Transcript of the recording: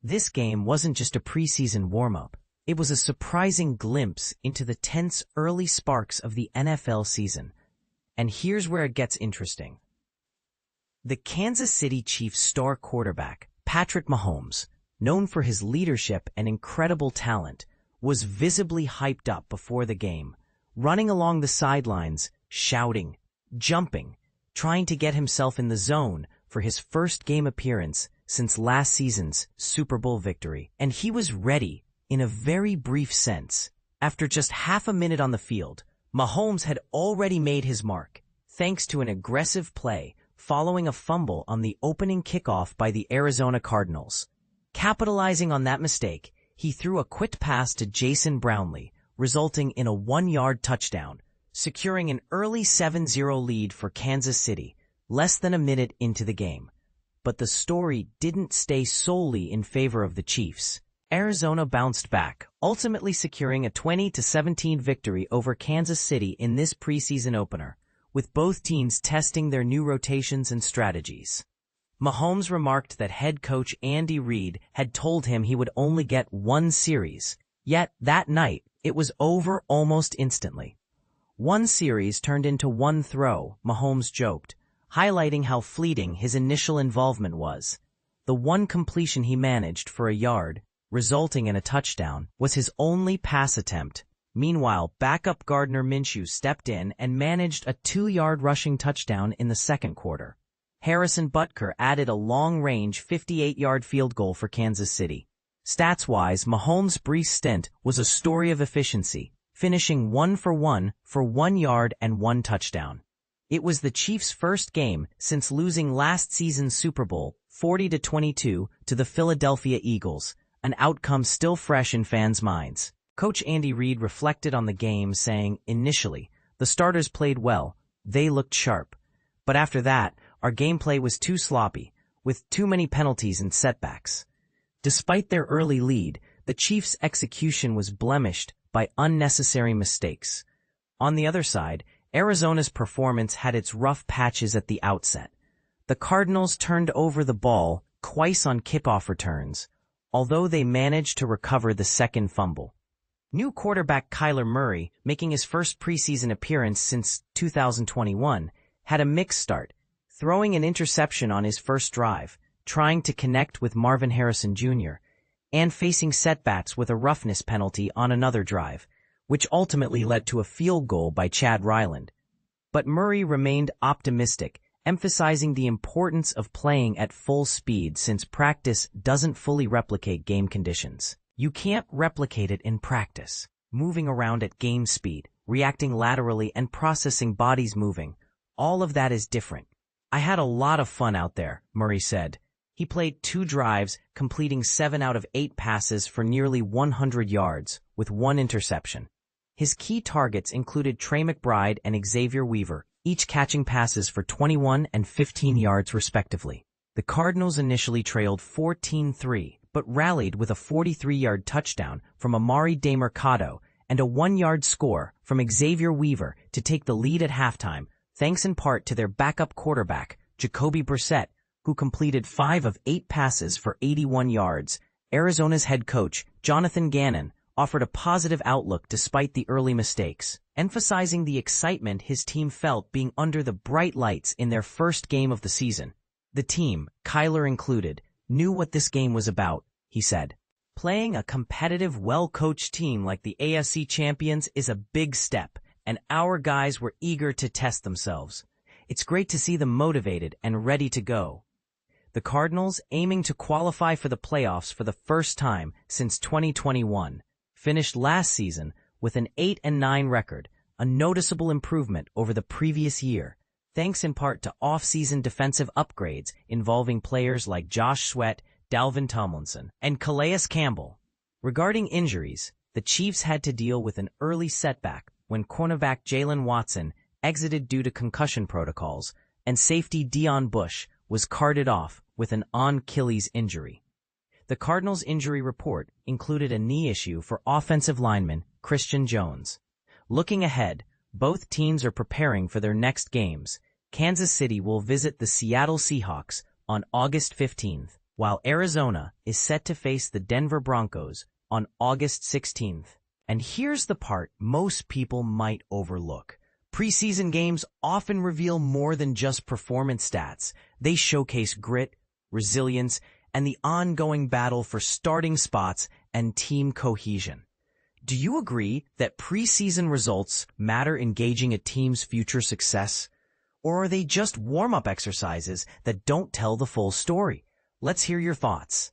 This game wasn't just a preseason warm-up. It was a surprising glimpse into the tense early sparks of the NFL season. And here's where it gets interesting. The Kansas City Chiefs star quarterback, Patrick Mahomes, known for his leadership and incredible talent, was visibly hyped up before the game, running along the sidelines, shouting, jumping, trying to get himself in the zone for his first game appearance since last season's Super Bowl victory. And he was ready, in a very brief sense. After just half a minute on the field, Mahomes had already made his mark, thanks to an aggressive play following a fumble on the opening kickoff by the Arizona Cardinals. Capitalizing on that mistake, he threw a quick pass to Jason Brownlee, resulting in a 1-yard touchdown, securing an early 7-0 lead for Kansas City, less than a minute into the game. But the story didn't stay solely in favor of the Chiefs. Arizona bounced back, ultimately securing a 20-17 victory over Kansas City in this preseason opener, with both teams testing their new rotations and strategies. Mahomes remarked that head coach Andy Reid had told him he would only get one series, yet that night it was over almost instantly. One series turned into one throw, Mahomes joked, highlighting how fleeting his initial involvement was. The one completion he managed for a yard, resulting in a touchdown, was his only pass attempt. Meanwhile, backup Gardner Minshew stepped in and managed a 2-yard rushing touchdown in the second quarter. Harrison Butker added a long-range 58-yard field goal for Kansas City. Stats-wise, Mahomes' brief stint was a story of efficiency, finishing 1 for 1 for 1 yard and 1 touchdown. It was the Chiefs' first game since losing last season's Super Bowl 40-22 to the Philadelphia Eagles, an outcome still fresh in fans' minds. Coach Andy Reid reflected on the game, saying, "Initially, the starters played well. They looked sharp. But after that, our gameplay was too sloppy, with too many penalties and setbacks." Despite their early lead, the Chiefs' execution was blemished by unnecessary mistakes. On the other side, Arizona's performance had its rough patches at the outset. The Cardinals turned over the ball twice on kickoff returns, although they managed to recover the second fumble. New quarterback Kyler Murray, making his first preseason appearance since 2021, had a mixed start, throwing an interception on his first drive, trying to connect with Marvin Harrison Jr., and facing setbacks with a roughness penalty on another drive, which ultimately led to a field goal by Chad Ryland. But Murray remained optimistic, emphasizing the importance of playing at full speed since practice doesn't fully replicate game conditions. You can't replicate it in practice. Moving around at game speed, reacting laterally, and processing bodies moving, all of that is different. "I had a lot of fun out there," Murray said. He played 2 drives, completing 7 out of 8 passes for nearly 100 yards, with 1 interception. His key targets included Trey McBride and Xavier Weaver, each catching passes for 21 and 15 yards respectively. The Cardinals initially trailed 14-3, but rallied with a 43-yard touchdown from Amari DeMercado and a 1-yard score from Xavier Weaver to take the lead at halftime, thanks in part to their backup quarterback, Jacoby Brissett, who completed 5 of 8 passes for 81 yards. Arizona's head coach, Jonathan Gannon, offered a positive outlook despite the early mistakes, emphasizing the excitement his team felt being under the bright lights in their first game of the season. The team, Kyler included, knew what this game was about, he said. "Playing a competitive, well-coached team like the AFC champions is a big step, and our guys were eager to test themselves. It's great to see them motivated and ready to go." The Cardinals, aiming to qualify for the playoffs for the first time since 2021, finished last season with an 8-9 record, a noticeable improvement over the previous year, thanks in part to off-season defensive upgrades involving players like Josh Sweat, Dalvin Tomlinson, and Calais Campbell. Regarding injuries, the Chiefs had to deal with an early setback when cornerback Jalen Watson exited due to concussion protocols, and safety Deion Bush was carted off with an Achilles injury. The Cardinals' injury report included a knee issue for offensive lineman Christian Jones. Looking ahead, both teams are preparing for their next games. Kansas City will visit the Seattle Seahawks on August 15th, while Arizona is set to face the Denver Broncos on August 16th. And here's the part most people might overlook. Preseason games often reveal more than just performance stats. They showcase grit, resilience, and the ongoing battle for starting spots and team cohesion. Do you agree that preseason results matter in gauging a team's future success? Or are they just warm-up exercises that don't tell the full story? Let's hear your thoughts.